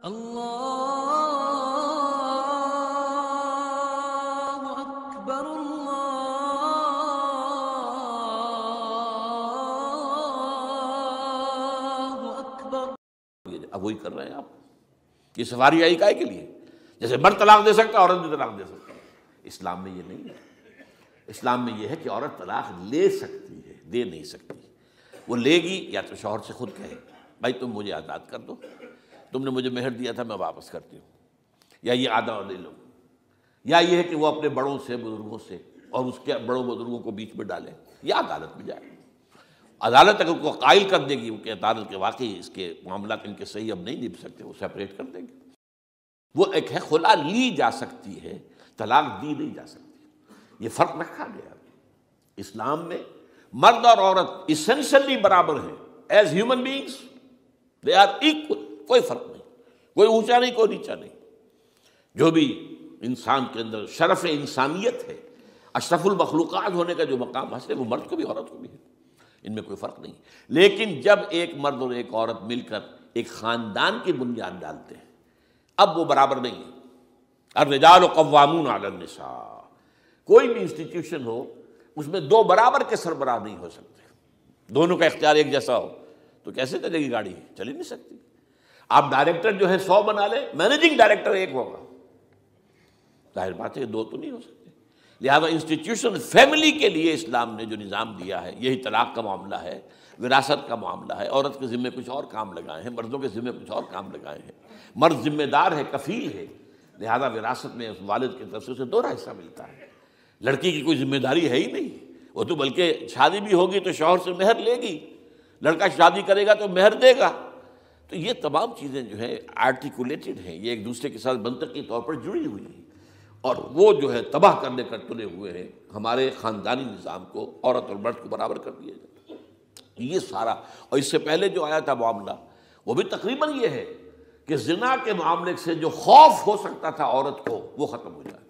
اللہ اکبر اللہ اکبر۔ اب وہی کر رہے ہیں آپ۔ یہ سواری آئی کائے کے لیے؟ جیسے مرد طلاق دے سکتا ہے عورت بھی طلاق دے سکتا ہے۔ اسلام میں یہ نہیں ہے۔ اسلام میں یہ ہے کہ عورت طلاق لے سکتی ہے، دے نہیں سکتی۔ وہ لے گی یا تو شوہر سے خود کہے بھائی تم مجھے آزاد کر دو، تم نے مجھے مہر دیا تھا میں واپس کرتی ہوں، یا یہ آدھا لے لو، یا یہ ہے کہ وہ اپنے بڑوں سے بزرگوں سے اور اس کے بڑوں بزرگوں کو بیچ میں ڈالے یا عدالت میں جائے۔ عدالت اگر کو قائل کر دے گی کہ عدالت کے واقعی اس کے معاملات ان کے صحیح اب نہیں نبھ سکتے، وہ سیپریٹ کر دیں گے۔ وہ ایک ہے خلا لی جا سکتی ہے، طلاق دی نہیں جا سکتی۔ یہ فرق رکھا گیا۔ اسلام میں مرد اور عورت اسینشلی برابر ہیں، as human beings they are equal, کوئی فرق نہیں، کوئی اونچا نہیں کوئی نیچا نہیں۔ جو بھی انسان کے اندر شرف انسانیت ہے، اشرف المخلوقات ہونے کا جو مقام حاصل ہے، وہ مرد کو بھی عورت کو بھی ہے، ان میں کوئی فرق نہیں۔ لیکن جب ایک مرد اور ایک عورت مل کر ایک خاندان کی بنیاد ڈالتے ہیں، اب وہ برابر نہیں ہے۔ الرجال قوامون علی النساء، کوئی بھی انسٹیٹیوشن ہو اس میں دو برابر کے سربراہ نہیں ہو سکتے، دونوں کا اختیار ایک جیسا ہو تو کیسے چلے گی گاڑی؟ چل ہی نہیں سکتی۔ آپ ڈائریکٹر جو ہے 100 بنا لیں، مینیجنگ ڈائریکٹر ایک ہوگا، ظاہر بات ہے دو تو نہیں ہو سکتے۔ لہذا انسٹیٹیوشن فیملی کے لیے اسلام نے جو نظام دیا ہے، یہی طلاق کا معاملہ ہے، وراثت کا معاملہ ہے، عورت کے ذمے کچھ اور کام لگائے ہیں، مردوں کے ذمے کچھ اور کام لگائے ہیں۔ مرد ذمہ دار ہے، کفیل ہے، لہذا وراثت میں اس والد کی طرف سے اسے دوہرا حصہ ملتا ہے۔ لڑکی کی کوئی ذمہ داری ہے ہی نہیں، وہ تو بلکہ شادی بھی ہوگی تو شوہر سے مہر لے گی، لڑکا شادی کرے گا تو مہر دے گا۔ تو یہ تمام چیزیں جو ہیں آرٹیکولیٹڈ ہیں، یہ ایک دوسرے کے ساتھ منطقی طور پر جڑی ہوئی ہیں، اور وہ جو ہے تباہ کرنے کر تلے ہوئے ہیں ہمارے خاندانی نظام کو، عورت اور مرد کو برابر کر دیا جاتا ہے۔ یہ سارا، اور اس سے پہلے جو آیا تھا معاملہ وہ بھی تقریباً یہ ہے کہ زنا کے معاملے سے جو خوف ہو سکتا تھا عورت کو وہ ختم ہو جائے۔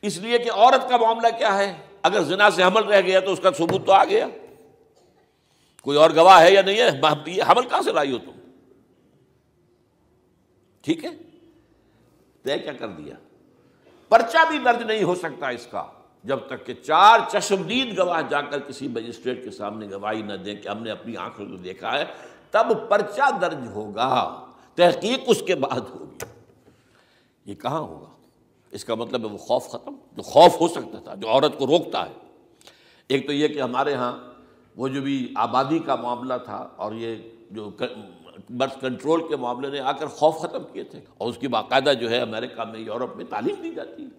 اس لیے کہ عورت کا معاملہ کیا ہے، اگر زنا سے حمل رہ گیا تو اس کا ثبوت تو آ گیا، کوئی اور گواہ ہے یا نہیں ہے، یہ حمل کہاں سے لائی ہو تم؟ ٹھیک ہے، طے کیا کر دیا؟ پرچہ بھی درج نہیں ہو سکتا اس کا جب تک کہ 4 چشمدید گواہ جا کر کسی مجسٹریٹ کے سامنے گواہی نہ دیں کہ ہم نے اپنی آنکھوں سے دیکھا ہے، تب پرچہ درج ہوگا، تحقیق اس کے بعد ہوگی۔ یہ کہاں ہوگا؟ اس کا مطلب ہے وہ خوف ختم، جو خوف ہو سکتا تھا، جو عورت کو روکتا ہے۔ ایک تو یہ کہ ہمارے ہاں وہ جو بھی آبادی کا معاملہ تھا اور یہ جو برتھ کنٹرول کے معاملے نے آ کر خوف ختم کیے تھے، اور اس کی باقاعدہ جو ہے امریکہ میں، یورپ میں تعلیم دی جاتی ہے،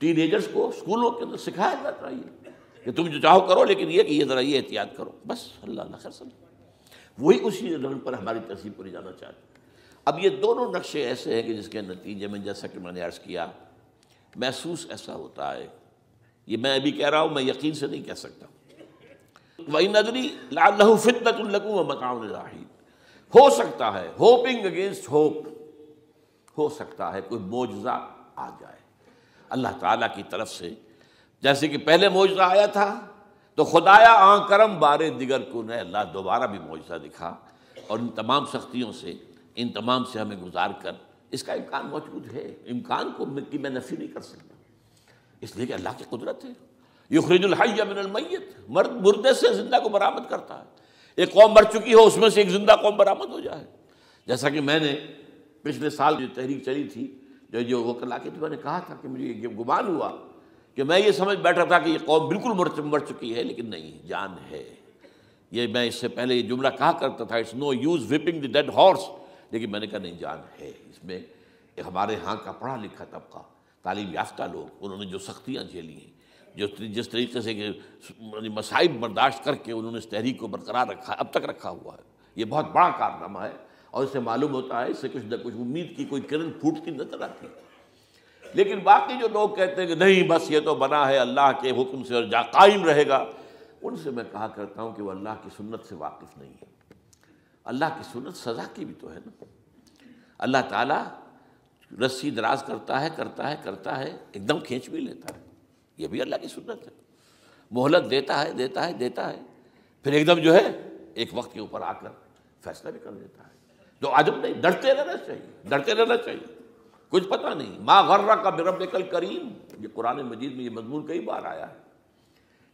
ٹین ایجرز کو اسکولوں کے اندر سکھایا جاتا ہے کہ تم جو چاہو کرو، لیکن یہ کہ یہ ذرا یہ احتیاط کرو، بس اللہ خیر سمجھ۔ وہی اسی رنگ پر ہماری تہذیب کو لے جانا چاہتے ہیں۔ اب یہ دونوں نقشے ایسے ہیں کہ جس کے نتیجے میں جیسا کہ میں نے عرض کیا، محسوس ایسا ہوتا ہے، یہ میں ابھی کہہ رہا ہوں، میں یقین سے نہیں کہہ سکتا۔ وَإِنْ أَدْرِي لَعَلَّهُ فِتْنَةٌ لَكُمْ وَمَتَاعٌ إِلَىٰ حِينٍ، ہو سکتا ہے، ہوپنگ اگینسٹ ہوپ، ہو سکتا ہے کوئی معجزہ آ جائے اللہ تعالیٰ کی طرف سے، جیسے کہ پہلے معجزہ آیا تھا تو خدایا آن کرم بارے دیگر کو نے اللہ دوبارہ بھی معجزہ دکھا، اور ان تمام سختیوں سے، ان تمام سے ہمیں گزار کر اس کا امکان موجود ہے۔ امکان کو میں نفی نہیں کر سکتا، اس لیے کہ اللہ کی قدرت ہے۔ یخرج الحی من المیت، مردے سے زندہ کو برآمد کرتا ہے۔ ایک قوم مر چکی ہو، اس میں سے ایک زندہ قوم برآمد ہو جائے، جیسا کہ میں نے پچھلے سال جو تحریک چلی تھی، جو وہ کلا کے میں نے کہا تھا کہ مجھے یہ گمان ہوا کہ میں یہ سمجھ بیٹھا تھا کہ یہ قوم بالکل مر چکی ہے، لیکن نہیں، جان ہے۔ یہ میں اس سے پہلے یہ جملہ کہا کرتا تھا، it's no use whipping the dead horse, لیکن میں نے کہا نہیں، جان ہے اس میں۔ ہمارے ہاں کا پڑھا لکھا طبقہ، تعلیم یافتہ لوگ، انہوں نے جو سختیاں جھیلی ہیں، جس طریقے سے کہ مصائب برداشت کر کے انہوں نے اس تحریک کو برقرار رکھا ہے، اب تک رکھا ہوا ہے، یہ بہت بڑا کارنامہ ہے، اور اس سے معلوم ہوتا ہے، اس سے کچھ نہ کچھ امید کی کوئی کرن پھوٹتی نظر آتی ہے۔ لیکن باقی جو لوگ کہتے ہیں کہ نہیں بس یہ تو بنا ہے اللہ کے حکم سے اور قائم رہے گا، ان سے میں کہا کرتا ہوں کہ وہ اللہ کی سنت سے واقف نہیں ہے۔ اللہ کی سنت سزا کی بھی تو ہے نا۔ اللہ تعالیٰ رسی دراز کرتا ہے ایک دم کھینچ بھی لیتا ہے، یہ بھی اللہ کی سنت ہے۔ مہلت دیتا ہے، پھر ایک دم جو ہے ایک وقت کے اوپر آ کر فیصلہ بھی کر دیتا ہے۔ تو عجب نہیں، ڈرتے رہنا چاہیے، ڈرتے رہنا چاہیے، کچھ پتہ نہیں۔ ما غرک بربک الکریم، یہ قرآن مجید میں یہ مضمون کئی بار آیا ہے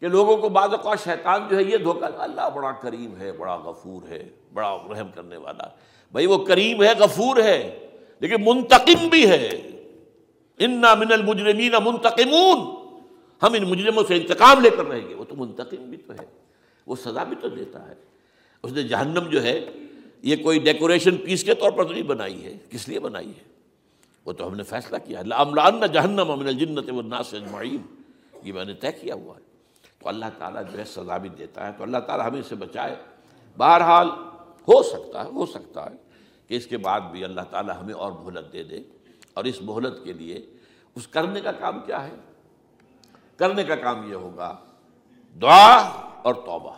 کہ لوگوں کو بعض اوقات شیطان جو ہے یہ دھوکہ، اللہ بڑا کریم ہے، بڑا غفور ہے، بڑا رحم کرنے والا ہے۔ بھائی وہ کریم ہے، غفور ہے، لیکن منتقم بھی ہے۔ انا من المجرمین منتقمون، ہم ان مجرموں سے انتقام لے کر رہیں گے۔ وہ تو منتقم بھی تو ہے، وہ سزا بھی تو دیتا ہے۔ اس نے جہنم جو ہے یہ کوئی ڈیکوریشن پیس کے طور پر تو نہیں بنائی ہے، کس لیے بنائی ہے؟ وہ تو ہم نے فیصلہ کیا، لَأَمْلَأَنَّ جَهَنَّمَ مِنَ الْجِنَّةِ وَالنَّاسِ أَجْمَعِينَ، یہ میں نے طے کیا ہوا ہے۔ تو اللہ تعالیٰ جو ہے سزا بھی دیتا ہے، تو اللہ تعالیٰ ہمیں اس سے بچائے۔ بہرحال ہو سکتا ہے کہ اس کے بعد بھی اللہ تعالیٰ ہمیں اور مہلت دے دے، اور اس مہلت کے لیے اس کرنے کا کام کیا ہے؟ کرنے کا کام یہ ہوگا دعا اور توبہ۔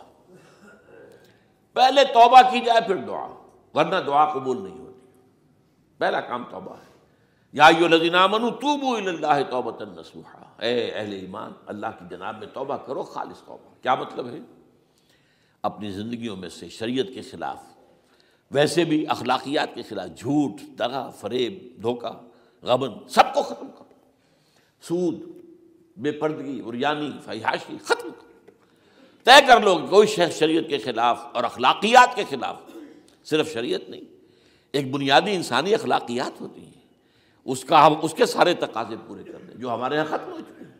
پہلے توبہ کی جائے پھر دعا، ورنہ دعا قبول نہیں ہوتی۔ پہلا کام توبہ ہے۔ یا ایھا الذین آمنوا توبوا الی اللہ توبۃ نصوحا، اے اہل ایمان اللہ کی جناب میں توبہ کرو، خالص توبہ۔ کیا مطلب ہے؟ اپنی زندگیوں میں سے شریعت کے خلاف، ویسے بھی اخلاقیات کے خلاف، جھوٹ، دغا، فریب، دھوکہ، غبن، سب کو ختم کرو۔ سود، بے پردگی، عریانی، فحاشی ختم کرو۔ طے کر لو کہ کوئی شخص شریعت کے خلاف اور اخلاقیات کے خلاف، صرف شریعت نہیں، ایک بنیادی انسانی اخلاقیات ہوتی ہیں، اس کے سارے تقاضے پورے کر دیں جو ہمارے یہاں ختم ہو چکے ہیں۔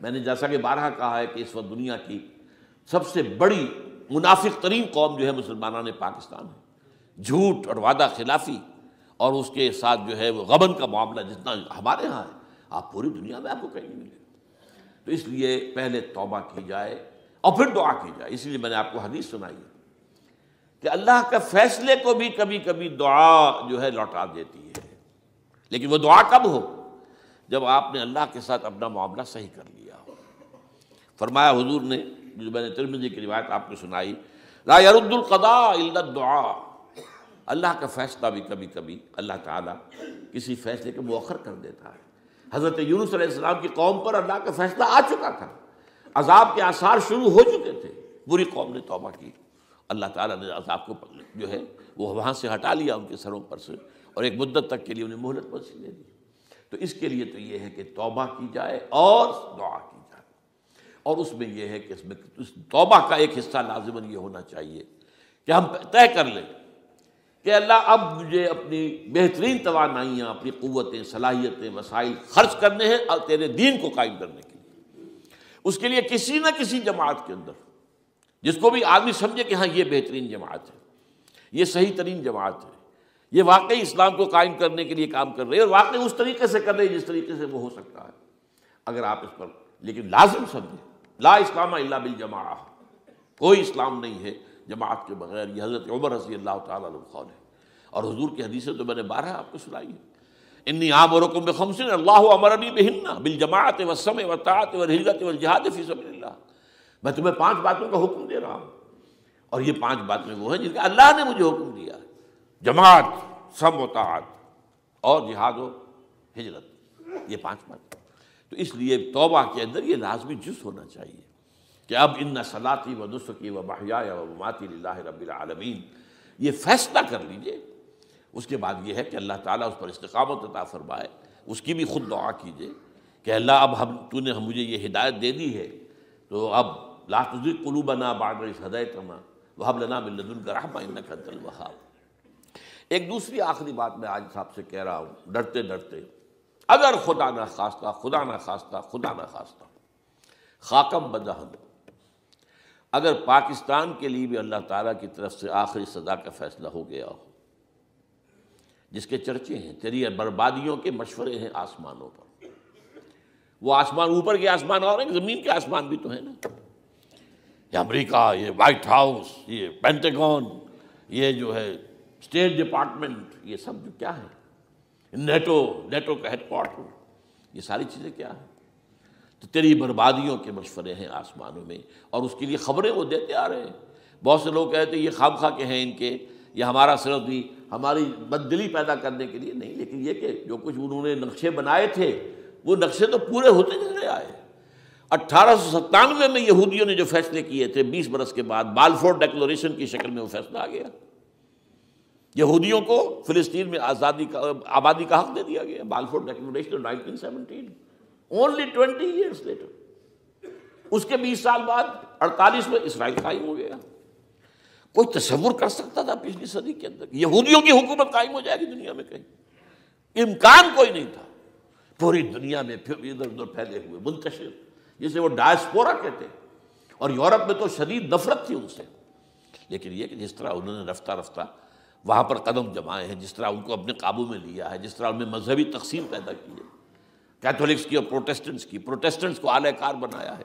میں نے جیسا کہ بارہا کہا ہے کہ اس وقت دنیا کی سب سے بڑی منافق ترین قوم جو ہے مسلمانان پاکستان ہے۔ جھوٹ اور وعدہ خلافی اور اس کے ساتھ جو ہے وہ غبن کا معاملہ جتنا ہمارے ہاں ہے، آپ پوری دنیا میں آپ کو کہیں نہیں ملے گا۔ تو اس لیے پہلے توبہ کی جائے اور پھر دعا کی جائے۔ اس لیے میں نے آپ کو حدیث سنائی ہے کہ اللہ کے فیصلے کو بھی کبھی کبھی دعا جو ہے لوٹا دیتی ہے، لیکن وہ دعا کب ہو؟ جب آپ نے اللہ کے ساتھ اپنا معاملہ صحیح کر لیا ہو۔ فرمایا حضور نے، جو میں نے ترمذی کی روایت آپ کو سنائی، لا يرد القضاء الا الدعاء، اللہ کا فیصلہ بھی کبھی کبھی اللہ تعالیٰ کسی فیصلے کو مؤخر کر دیتا ہے۔ حضرت یونس علیہ السلام کی قوم پر اللہ کا فیصلہ آ چکا تھا، عذاب کے آثار شروع ہو چکے تھے، پوری قوم نے توبہ کی، اللہ تعالیٰ نے عذاب کو جو ہے وہ وہاں سے ہٹا لیا ان کے سروں پر سے، اور ایک مدت تک کے لیے انہیں مہلت وسیع دے دی۔ تو اس کے لیے تو یہ ہے کہ توبہ کی جائے اور دعا کی جائے، اور اس میں یہ ہے کہ اس میں اس توبہ کا ایک حصہ لازماً یہ ہونا چاہیے کہ ہم طے کر لیں کہ اللہ اب مجھے اپنی بہترین توانائیاں، اپنی قوتیں، صلاحیتیں، وسائل خرچ کرنے ہیں اور تیرے دین کو قائم کرنے کے لیے۔ اس کے لیے کسی نہ کسی جماعت کے اندر، جس کو بھی آدمی سمجھے کہ ہاں یہ بہترین جماعت ہے، یہ صحیح ترین جماعت ہے، یہ واقعی اسلام کو قائم کرنے کے لیے کام کر رہے ہیں اور واقعی اس طریقے سے کر رہے ہیں جس طریقے سے وہ ہو سکتا ہے، اگر آپ اس پر، لیکن لازم سمجھیں لا اسلام الا بالجماعہ، کوئی اسلام نہیں ہے جماعت کے بغیر۔ یہ حضرت عمر رضی اللہ تعالیٰ عنہ قول ہے، اور حضور کی حدیثیں تو میں نے بارہا آپ کو سنائی ہے۔ انی آمرکم بخمس اللہ امرنی بہن بالجماعت والسمع والطاعت والہجرۃ والجہاد فی سبیل اللہ، میں تمہیں 5 باتوں کا حکم دے رہا ہوں، اور یہ 5 باتیں وہ ہیں جن کا اللہ نے مجھے حکم دیا ہے، جماعت، سمع و طاعت اور جہاد و ہجرت، یہ 5 باتیں۔ تو اس لیے توبہ کے اندر یہ لازمی جز ہونا چاہیے کہ اب ان صلاتی و نسکی و محیای و مماتی للہ رب العالمین، یہ فیصلہ کر لیجئے۔ اس کے بعد یہ ہے کہ اللہ تعالیٰ اس پر استقامت عطا فرمائے، اس کی بھی خود دعا کیجئے کہ اللہ اب تو نے مجھے یہ ہدایت دے دی ہے، تو اب لا تزغ قلوبنا بعد اذ ہدیتنا وہب لنا من لدنک رحمۃ انک انت الوہاب۔ ایک دوسری آخری بات میں آج صاحب سے کہہ رہا ہوں، ڈرتے ڈرتے، اگر خدا نہ خواستہ خاکم بدہن، اگر پاکستان کے لیے بھی اللہ تعالیٰ کی طرف سے آخری سزا کا فیصلہ ہو گیا ہو، جس کے چرچے ہیں، تیری بربادیوں کے مشورے ہیں آسمانوں پر، وہ آسمان اوپر کے آسمان اور ہیں، زمین کے آسمان بھی تو ہیں نا، یہ امریکہ، یہ وائٹ ہاؤس، یہ پینٹاگون، یہ جو ہے اسٹیٹ ڈپارٹمنٹ، یہ سب جو کیا ہے، نیٹو کا ہیڈ کوارٹر، یہ ساری چیزیں کیا ہیں؟ تو تیری بربادیوں کے مشورے ہیں آسمانوں میں، اور اس کے لیے خبریں وہ دیتے آ رہے ہیں۔ بہت سے لوگ کہتے ہیں یہ خام خواہ کے ہیں ان کے، یہ ہمارا صرف بھی ہماری بددلی پیدا کرنے کے لیے نہیں، لیکن یہ کہ جو کچھ انہوں نے نقشے بنائے تھے وہ نقشے تو پورے ہوتے چلے آئے۔ 1897 میں یہودیوں نے جو فیصلے کیے تھے، 20 برس کے بعد بالفور ڈیکلریشن کی شکل میں وہ فیصلہ آ گیا۔ یہودیوں کو فلسطین میں آبادی کا حق دے دیا گیا، Balfour declaration 1917، only 20 years later. اس کے 20 سال بعد 48 میں اسرائیل قائم ہو گیا۔ کوئی تصور کر سکتا تھا پچھلی صدی کے اندر یہودیوں کی حکومت قائم ہو جائے گی دنیا میں؟ کہیں امکان کوئی نہیں تھا۔ پوری دنیا میں پھر ادھر ادھر پھیلے ہوئے، منتشر، جسے وہ ڈائسپورا کہتے ہیں، اور یورپ میں تو شدید نفرت تھی ان سے۔ لیکن یہ کہ جس طرح انہوں نے رفتہ رفتہ وہاں پر قدم جمائے ہیں، جس طرح ان کو اپنے قابو میں لیا ہے، جس طرح ان میں مذہبی تقسیم پیدا کی ہے، کیتھولکس کی اور پروٹیسٹنٹس کی، پروٹیسٹنٹس کو اعلی کار بنایا ہے،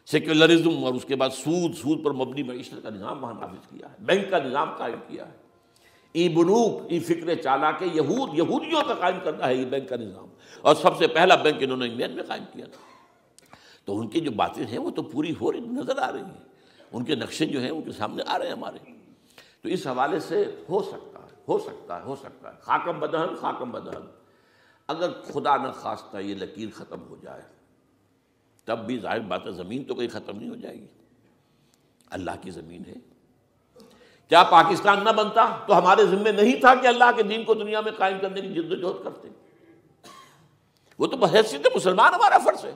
سیکولرزم اور اس کے بعد سود پر مبنی معیشت کا نظام وہاں نافذ کیا ہے، بینک کا نظام قائم کیا ہے، ای بنوک، ای فکر چالاک یہودیوں کا قائم کرنا ہے یہ بینک کا نظام، اور سب سے پہلا بینک انہوں نے انگلینڈ میں قائم کیا تھا۔ تو ان کی جو باتیں ہیں وہ تو پوری ہو رہی نظر آ رہی ہیں، ان کے نقشے جو ہیں ان کے سامنے آ رہے ہیں ہمارے۔ تو اس حوالے سے ہو سکتا ہے خاکم بدہن، اگر خدا نہ خواستہ یہ لکیر ختم ہو جائے، تب بھی ظاہر بات ہے زمین تو کہیں ختم نہیں ہو جائے گی، اللہ کی زمین ہے۔ کیا پاکستان نہ بنتا تو ہمارے ذمے نہیں تھا کہ اللہ کے دین کو دنیا میں قائم کرنے کی جد و جہد کرتے؟ وہ تو بحیثیت مسلمان ہمارا فرض ہے۔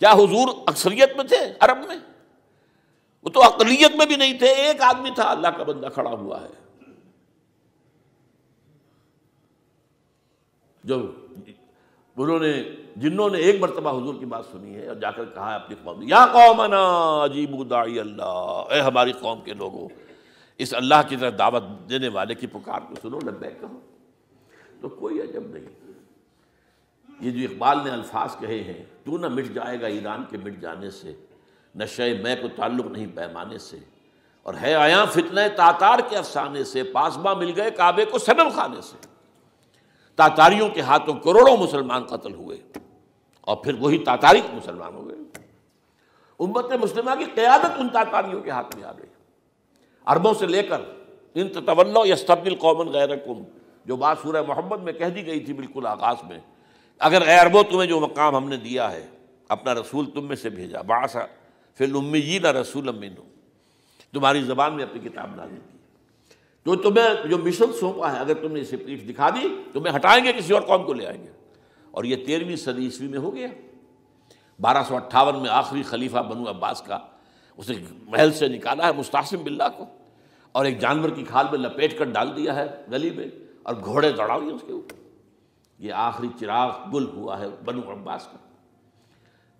کیا حضور اکثریت میں تھے عرب میں؟ وہ تو اقلیت میں بھی نہیں تھے، ایک آدمی تھا اللہ کا بندہ کھڑا ہوا ہے، جو جنوں نے ایک مرتبہ حضور کی بات سنی ہے اور جا کر کہا ہے اپنی قوم، یا قومنا اجیبوا داعی اللہ، اے ہماری قوم کے لوگوں اس اللہ کی طرف دعوت دینے والے کی پکار کو سنو، لبیک کہو۔ تو کوئی عجب نہیں، یہ جو اقبال نے الفاظ کہے ہیں، تو نہ مٹ جائے گا ایران کے مٹ جانے سے، نشے میں کو تعلق نہیں پیمانے سے، اور ہے آیا فتنہ تاتار کے افسانے سے، پاسباں مل گئے کعبے کو صنم خانے سے۔ تاتاریوں کے ہاتھوں کروڑوں مسلمان قتل ہوئے، اور پھر وہی تاتاری مسلمان ہو گئے۔ امت مسلمہ کی قیادت ان تاتاریوں کے ہاتھ میں آ گئی، عربوں سے لے کر ان تتولوا یستبدل قوما غیرکم، جو بات سورہ محمد میں کہہ دی گئی تھی بالکل آغاز میں، اگر اے عربوں تمہیں جو مقام ہم نے دیا ہے، اپنا رسول تم میں سے بھیجا، بعث فی الامیین رسولا منہم، تمہاری زبان میں اپنی کتاب نازل کی، تو تمہیں جو مشن سونپا ہے اگر تم نے اسے پیٹھ دکھا دی تمہیں ہٹائیں گے، کسی اور قوم کو لے آئیں گے۔ اور یہ 13ویں صدی عیسوی میں ہو گیا۔ 1258 میں آخری خلیفہ بنو عباس کا اسے محل سے نکالا ہے مستعصم باللہ کو، اور ایک جانور کی کھال میں لپیٹ کر ڈال دیا ہے گلی میں، اور گھوڑے دوڑا دیے اس کے اوپر۔ یہ آخری چراغ گل ہوا ہے بنو عباس کا،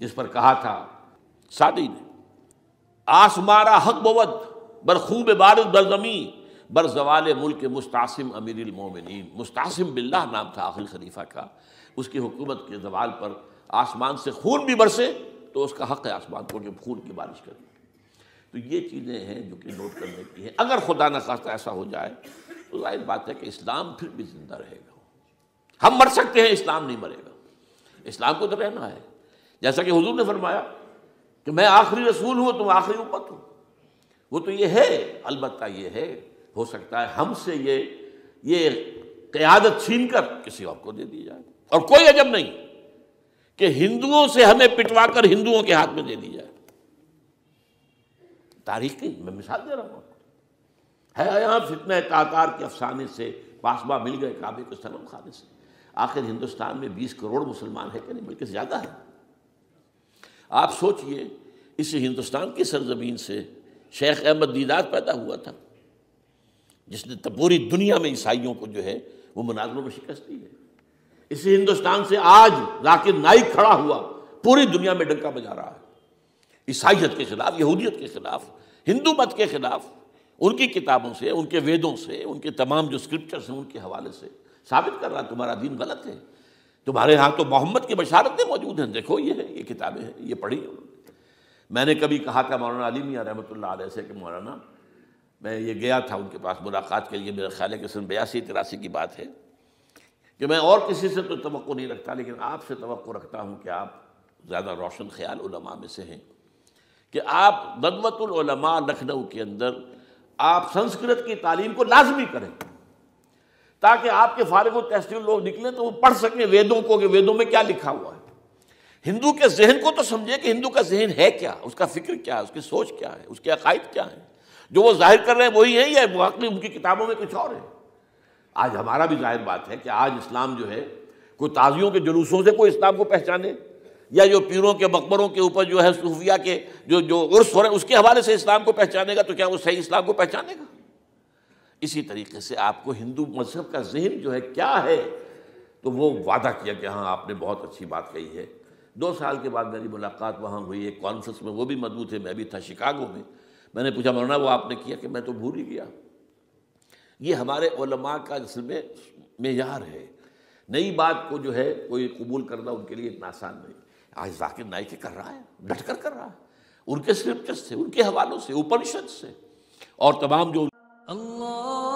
جس پر کہا تھا سعدی نے، آسمارا حق بود بر خوب بارد بر زمین بر زوال ملک مستعصم امیر المومنین۔ مستعصم باللہ نام تھا آخری خلیفہ کا، اس کی حکومت کے زوال پر آسمان سے خون بھی برسے تو اس کا حق ہے آسمان کو کہ خون کی بارش کرے۔ تو یہ چیزیں ہیں جو کہ نوٹ کرنے کی ہیں۔ اگر خدا نہ خواستہ ایسا ہو جائے تو ظاہر بات ہے کہ اسلام پھر بھی زندہ رہے گا۔ ہم مر سکتے ہیں، اسلام نہیں مرے گا، اسلام کو تو رہنا ہے۔ جیسا کہ حضور نے فرمایا کہ میں آخری رسول ہوں، تم آخری امت ہو، وہ تو یہ ہے۔ البتہ یہ ہے ہو سکتا ہے ہم سے یہ قیادت چھین کر کسی اور کو دے دی جائے، اور کوئی عجب نہیں کہ ہندوؤں سے ہمیں پٹوا کر ہندوؤں کے ہاتھ میں دے دی جائے۔ تاریخ کی میں مثال دے رہا ہوں، ہے یہاں فتنہ تاتار کے افسانے سے، پاسباں مل گئے کعبے کے صنم خانے سے۔ آخر ہندوستان میں 20 کروڑ مسلمان ہے کہ نہیں، بلکہ زیادہ ہے۔ آپ سوچئے اس ہندوستان کی سرزمین سے شیخ احمد دیدات پیدا ہوا تھا، جس نے پوری دنیا میں عیسائیوں کو جو ہے وہ مناظروں میں شکست دی ہے۔ اسی ہندوستان سے آج ذاکر نائک کھڑا ہوا، پوری دنیا میں ڈنکا بجا رہا ہے، عیسائیت کے خلاف، یہودیت کے خلاف، ہندو مت کے خلاف، ان کی کتابوں سے، ان کے ویدوں سے، ان کے تمام جو اسکرپچرز ہیں ان کے حوالے سے ثابت کر رہا ہے تمہارا دین غلط ہے، تمہارے ہاں تو محمد کی بشارتیں موجود ہیں، دیکھو یہ ہے، یہ کتابیں ہیں، یہ پڑھی انہوں نے۔ میں نے کبھی کہا تھا مولانا علی میاں رحمۃ اللہ علیہ سے کہ مولانا، میں یہ گیا تھا ان کے پاس ملاقات کے لیے، میرا خیال ہے کہ سن 82-83 کی بات ہے، کہ میں اور کسی سے تو توقع نہیں رکھتا لیکن آپ سے توقع رکھتا ہوں کہ آپ زیادہ روشن خیال علماء میں سے ہیں، کہ آپ ندوۃ العلماء لکھنؤ کے اندر آپ سنسکرت کی تعلیم کو لازمی کریں، تاکہ آپ کے فارغ التحصیل لوگ نکلیں تو وہ پڑھ سکیں ویدوں کو کہ ویدوں میں کیا لکھا ہوا ہے، ہندو کے ذہن کو تو سمجھے کہ ہندو کا ذہن ہے کیا، اس کا فکر کیا ہے، اس کی سوچ کیا ہے، اس کے عقائد کیا ہیں۔ جو وہ ظاہر کر رہے ہیں وہی ہے یا واقعی ان کی کتابوں میں کچھ اور ہے؟ آج ہمارا بھی ظاہر بات ہے کہ آج اسلام جو ہے کوئی تازیوں کے جلوسوں سے کوئی اسلام کو پہچانے، یا جو پیروں کے مقبروں کے اوپر جو ہے صوفیہ کے جو عرس ہو رہے ہیں اس کے حوالے سے اسلام کو پہچانے گا، تو کیا وہ صحیح اسلام کو پہچانے گا؟ اسی طریقے سے آپ کو ہندو مذہب کا ذہن جو ہے کیا ہے، تو وہ وعدہ کیا کہ ہاں آپ نے بہت اچھی بات کہی ہے۔ 2 سال کے بعد میری ملاقات وہاں ہوئی ایک کانفرنس میں، وہ بھی مضبوط تھے، میں بھی تھا شکاگو میں۔ میں نے پوچھا مولانا وہ آپ نے کیا؟ کہ میں تو بھول ہی گیا۔ یہ ہمارے علماء کا اصل میں معیار ہے، نئی بات کو جو ہے کوئی قبول کرنا ان کے لیے اتنا آسان نہیں۔ آج ذاکر نائک کر رہا ہے، ڈٹ کر کر رہا ہے، ان کے اسکرپچر سے، ان کے حوالوں سے، اپنشد سے، اور تمام جو اللہ